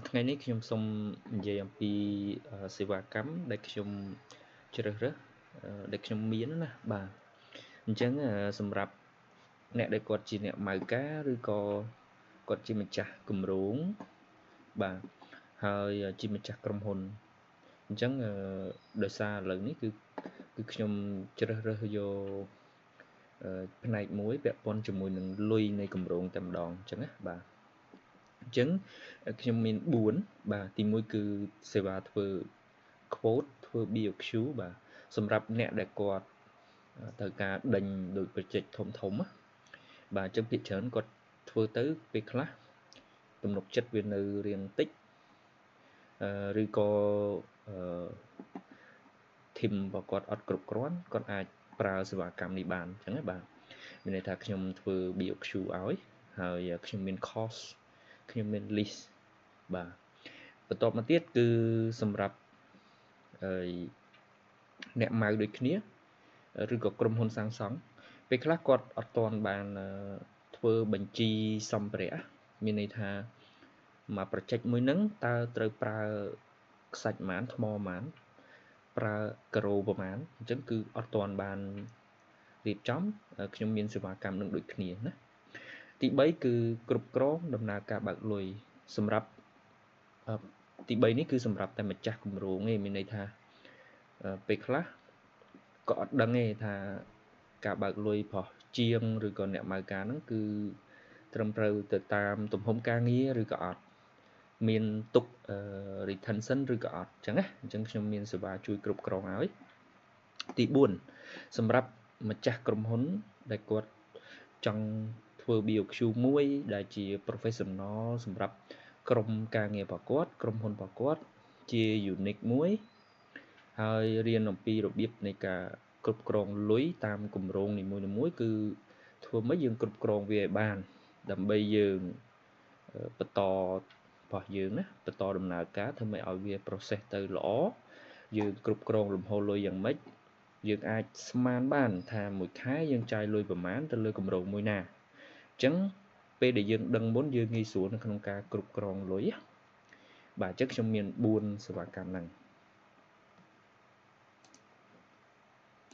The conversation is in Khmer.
ថ្ងៃនេះខ្ញុំសូមនិយាយអំពីសេវាកម្មដែលខ្ញុំជ្រើសរើសដែលខ្ញុំមានណាបាទអញ្ចឹងសម្រាប់អ្នកដែលគាត់ជាអ្នកម៉ៅការឬក៏គាត់ជាម្ចាស់គម្រោងបាទហើយជាម្ចាស់ក្រុមហ៊ុនអញ្ចឹងដោយសារឥឡូវនេះគឺខ្ញុំជ្រើសរើសយកផ្នែកមួយពាក់ព័ន្ធជាមួយនឹងលុយនៃគម្រោងតែម្ដងអញ្ចឹងណាបាទអញ្ចឹងខ្ញុំមាន4បាទទី1គឺសេវាធ្វើ quote ធ្វើ BOQ បាទសម្រាប់អ្នកដែលគាត់ត្រូវការដេញដោយ project ធំណាបាទអញ្ចឹងភាគច្រើនគាត់ធ្វើទៅពេលខ្លះទំនុកចិត្តវានៅរៀងតិចឬក៏ធីមរបស់គាត់អត់គ្រប់គ្រាន់គាត់អាចប្រើសេវាកម្មនេះបានអញ្ចឹងណាបាទមានន័យថាខ្ញុំធ្វើ BOQ ឲ្យហើយខ្ញុំមាន cost ខ្ញុំមាន list បាទបន្ទាប់មកទៀតគឺសម្រាប់អ្នកម៉ៅដូចគ្នាឬក៏ក្រុមហ៊ុនសាងសង់ពេលខ្លះគាត់អត់ទាន់បានធ្វើបញ្ជីសម្ភារៈមានន័យថាមក project មួយហ្នឹងតើត្រូវប្រើខ្សាច់ប៉ុន្មានថ្មប៉ុន្មានប្រើការ៉ូប៉ុន្មានអញ្ចឹងគឺអត់ទាន់បានរៀបចំខ្ញុំមានសេវាកម្មនឹងដូចគ្នាណាទី3គឺគ្រប់គ្រងដំណើរការបើកលុយសម្រាប់ទី3នេះគឺសម្រាប់តែម្ចាស់គម្រោងទេមានន័យថាពេលខ្លះក៏អត់ដឹងទេថាការបើកលុយប្រោះជាងឬក៏អ្នកម៉ៅការហ្នឹងគឺត្រឹមត្រូវទៅតាមទំហំការងារឬក៏អត់មានទុកretention ឬក៏អត់អញ្ចឹងណាអញ្ចឹងខ្ញុំមានសេវាជួយគ្រប់គ្រងឲ្យទី4សម្រាប់ម្ចាស់ក្រុមហ៊ុនដែលគាត់ចង់ធ្វើ BOQ មួយដែលជា professional សម្រាប់ក្រុមការងាររបស់គាត់ក្រុមហ៊ុនរបស់គាត់ជា unique មួយហើយរៀនអំពីរបៀបនៃការគ្រប់គ្រងលុយតាមគម្រោងនីមួយៗគឺធ្វើម៉េចយើងគ្រប់គ្រងវាឲ្យបានដើម្បីយើងបន្តរបស់យើងណាបន្តដំណើរការធ្វើម៉េចឲ្យវា process ទៅល្អយើងគ្រប់គ្រងលំហូរលុយយ៉ាងម៉េចយើងអាចស្មានបានថាមួយខែយើងចាយលុយប្រមាណទៅលើគម្រោងមួយណាអញ្ចឹងពេលដែលយើងដឹងមុនយើងងាយស្រួលនៅក្នុងការគ្រប់គ្រងលុយបាទអញ្ចឹងខ្ញុំមាន4សេវាកម្មហ្នឹង